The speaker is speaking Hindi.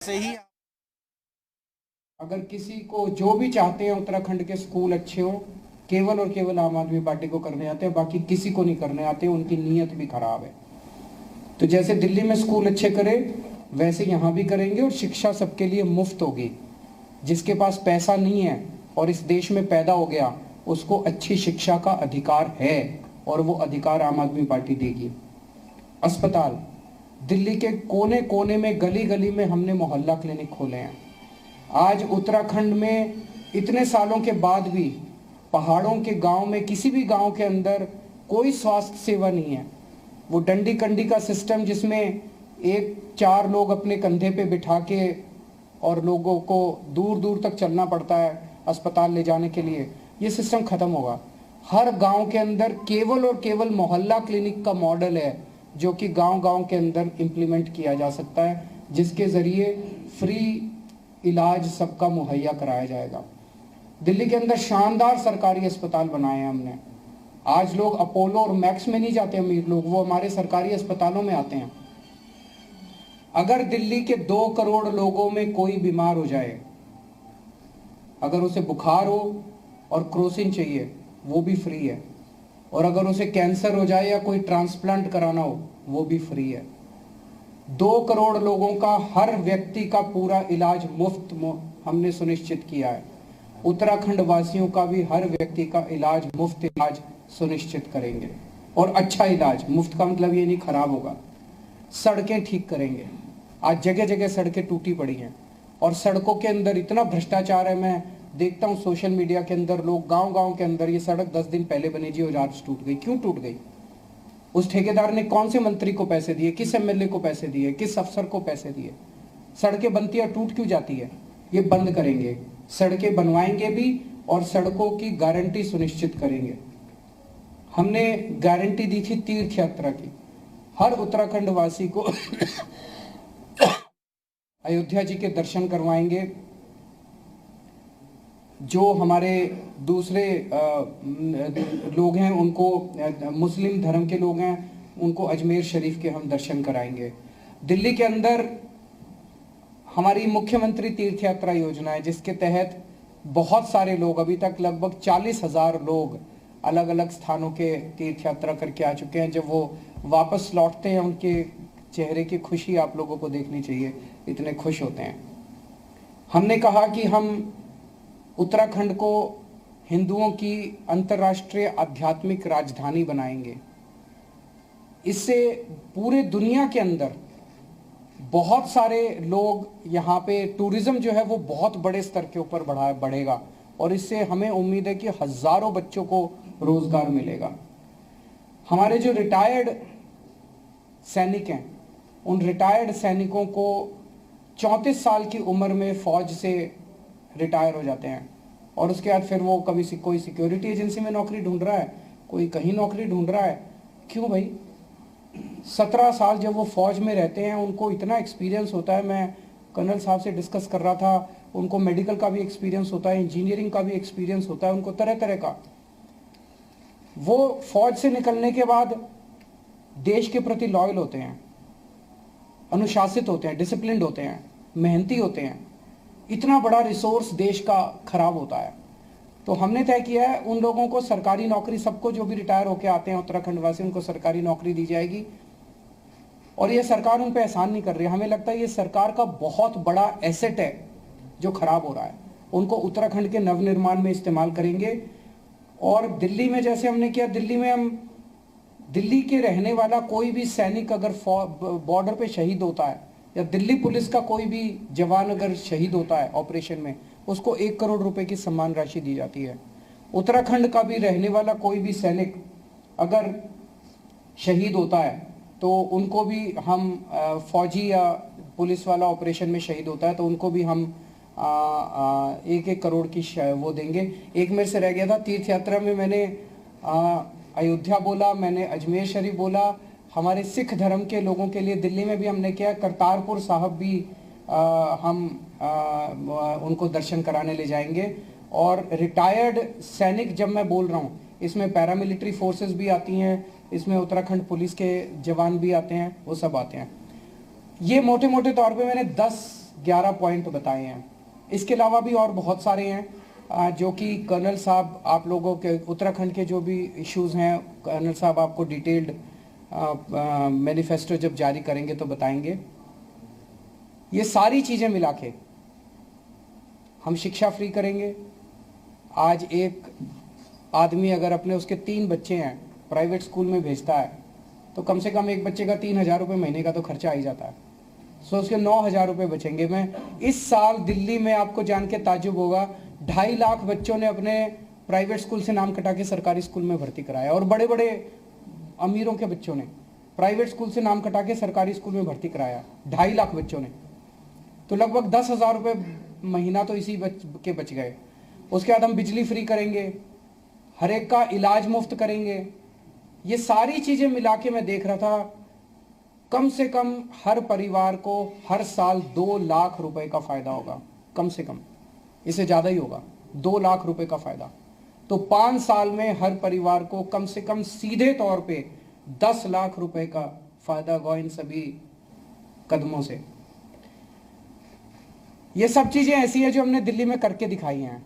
से ही अगर किसी को जो भी चाहते हैं उत्तराखंड के स्कूल अच्छे हो, केवल और केवल आम आदमी पार्टी को करने आते हैं, बाकी किसी को नहीं करने आते, उनकी नीयत भी खराब है। तो जैसे दिल्ली में स्कूल अच्छे करे वैसे यहाँ भी करेंगे और शिक्षा सबके लिए मुफ्त होगी। जिसके पास पैसा नहीं है और इस देश में पैदा हो गया उसको अच्छी शिक्षा का अधिकार है और वो अधिकार आम आदमी पार्टी देगी। अस्पताल दिल्ली के कोने कोने में, गली गली में हमने मोहल्ला क्लिनिक खोले हैं। आज उत्तराखंड में इतने सालों के बाद भी पहाड़ों के गांव में, किसी भी गांव के अंदर कोई स्वास्थ्य सेवा नहीं है। वो डंडी कंडी का सिस्टम जिसमें एक चार लोग अपने कंधे पे बिठा के और लोगों को दूर दूर तक चलना पड़ता है अस्पताल ले जाने के लिए, ये सिस्टम खत्म होगा। हर गांव के अंदर केवल और केवल मोहल्ला क्लिनिक का मॉडल है जो कि गांव गांव के अंदर इम्प्लीमेंट किया जा सकता है, जिसके ज़रिए फ्री इलाज सबका मुहैया कराया जाएगा। दिल्ली के अंदर शानदार सरकारी अस्पताल बनाए हैं हमने। आज लोग अपोलो और मैक्स में नहीं जाते अमीर लोग, वो हमारे सरकारी अस्पतालों में आते हैं। अगर दिल्ली के 2 करोड़ लोगों में कोई बीमार हो जाए, अगर उसे बुखार हो और क्रोसिन चाहिए वो भी फ्री है, और अगर उसे कैंसर हो जाए या कोई ट्रांसप्लांट कराना हो वो भी फ्री है। 2 करोड़ लोगों का, हर व्यक्ति का पूरा इलाज मुफ्त हमने सुनिश्चित किया है। उत्तराखंड वासियों का भी हर व्यक्ति का इलाज, मुफ्त इलाज सुनिश्चित करेंगे। और अच्छा इलाज, मुफ्त का मतलब ये नहीं खराब होगा। सड़कें ठीक करेंगे। आज जगह जगह सड़कें टूटी पड़ी हैं और सड़कों के अंदर इतना भ्रष्टाचार है। मैं देखता हूँ सोशल मीडिया के अंदर लोग गांव गांव के अंदर, ये सड़क 10 दिन पहले बनी जी और आज टूट गई। क्यों टूट गई? उस ठेकेदार ने कौन से मंत्री को पैसे दिए, किस एमएलए को पैसे दिए, किस अफसर को पैसे दिए? सड़कें बनती है, टूट क्यों जाती है? ये बंद करेंगे, सड़कें बनवाएंगे भी और सड़कों की गारंटी सुनिश्चित करेंगे। हमने गारंटी दी थी तीर्थ यात्रा की, हर उत्तराखंड वासी को अयोध्या जी के दर्शन करवाएंगे। जो हमारे दूसरे लोग हैं उनको, मुस्लिम धर्म के लोग हैं उनको अजमेर शरीफ के हम दर्शन कराएंगे। दिल्ली के अंदर हमारी मुख्यमंत्री तीर्थ यात्रा योजना है जिसके तहत बहुत सारे लोग, अभी तक लगभग 40,000 लोग अलग अलग स्थानों के तीर्थ यात्रा करके आ चुके हैं। जब वो वापस लौटते हैं उनके चेहरे की खुशी आप लोगों को देखनी चाहिए, इतने खुश होते हैं। हमने कहा कि हम उत्तराखंड को हिंदुओं की अंतर्राष्ट्रीय आध्यात्मिक राजधानी बनाएंगे। इससे पूरे दुनिया के अंदर बहुत सारे लोग, यहाँ पे टूरिज्म जो है वो बहुत बड़े स्तर के ऊपर बढ़ेगा और इससे हमें उम्मीद है कि हजारों बच्चों को रोजगार मिलेगा। हमारे जो रिटायर्ड सैनिक हैं, उन रिटायर्ड सैनिकों को 34 साल की उम्र में फौज से रिटायर हो जाते हैं और उसके बाद फिर वो कभी कोई सिक्योरिटी एजेंसी में नौकरी ढूंढ रहा है, कोई कहीं नौकरी ढूंढ रहा है। क्यों भाई? 17 साल जब वो फौज में रहते हैं उनको इतना एक्सपीरियंस होता है। मैं कर्नल साहब से डिस्कस कर रहा था, उनको मेडिकल का भी एक्सपीरियंस होता है, इंजीनियरिंग का भी एक्सपीरियंस होता है, उनको तरह तरह का। वो फौज से निकलने के बाद देश के प्रति लॉयल होते हैं, अनुशासित होते हैं, डिसिप्लिन्ड होते हैं, मेहनती होते हैं। इतना बड़ा रिसोर्स देश का खराब होता है। तो हमने तय किया है उन लोगों को सरकारी नौकरी, सबको जो भी रिटायर होकर आते हैं उत्तराखंड वासी, उनको सरकारी नौकरी दी जाएगी। और ये सरकार उन पे एहसान नहीं कर रही, हमें लगता है ये सरकार का बहुत बड़ा एसेट है जो खराब हो रहा है। उनको उत्तराखंड के नवनिर्माण में इस्तेमाल करेंगे। और दिल्ली में जैसे हमने किया, दिल्ली में हम, दिल्ली के रहने वाला कोई भी सैनिक अगर बॉर्डर पे शहीद होता है या दिल्ली पुलिस का कोई भी जवान अगर शहीद होता है ऑपरेशन में, उसको 1 करोड़ रुपए की सम्मान राशि दी जाती है। उत्तराखंड का भी रहने वाला कोई भी सैनिक अगर शहीद होता है तो उनको भी हम, फौजी या पुलिस वाला ऑपरेशन में शहीद होता है तो उनको भी हम 1-1 करोड़ की वो देंगे। एक मेरे से रह गया था, तीर्थ यात्रा में मैंने अयोध्या बोला, मैंने अजमेर शरीफ बोला। हमारे सिख धर्म के लोगों के लिए दिल्ली में भी हमने किया, करतारपुर साहब भी हम उनको दर्शन कराने ले जाएंगे। और रिटायर्ड सैनिक जब मैं बोल रहा हूँ, इसमें पैरामिलिट्री फोर्सेस भी आती हैं, इसमें उत्तराखंड पुलिस के जवान भी आते हैं, वो सब आते हैं। ये मोटे मोटे तौर पे मैंने 10 11 पॉइंट बताए हैं। इसके अलावा भी और बहुत सारे हैं जो कि कर्नल साहब आप लोगों के उत्तराखंड के जो भी इश्यूज हैं, कर्नल साहब आपको डिटेल्ड मैनिफेस्टो जब जारी करेंगे तो बताएंगे। ये सारी चीज़ें मिला के हम शिक्षा फ्री करेंगे। आज एक आदमी अगर अपने उसके 3 बच्चे हैं प्राइवेट स्कूल में भेजता है तो कम से कम एक बच्चे का 3,000 रुपये महीने का तो खर्चा आ ही जाता है। सो उसके 9,000 रुपये बचेंगे। मैं इस साल दिल्ली में आपको जान के ताज्जुब होगा, 2.5 लाख बच्चों ने अपने प्राइवेट स्कूल से नाम कटा के सरकारी स्कूल में भर्ती कराया, और बड़े बड़े अमीरों के बच्चों ने प्राइवेट स्कूल से नाम कटा के सरकारी स्कूल में भर्ती कराया, 2.5 लाख बच्चों ने। तो लगभग 10,000 रुपये महीना तो इसी के बच गए। उसके बाद हम बिजली फ्री करेंगे, हर एक का इलाज मुफ्त करेंगे। ये सारी चीज़ें मिला के मैं देख रहा था, कम से कम हर परिवार को हर साल 2 लाख रुपए का फायदा होगा, कम से कम, इससे ज़्यादा ही होगा, 2 लाख रुपए का फायदा। तो 5 साल में हर परिवार को कम से कम सीधे तौर पे 10 लाख रुपए का फायदा होगा इन सभी कदमों से। ये सब चीज़ें ऐसी हैं जो हमने दिल्ली में करके दिखाई हैं।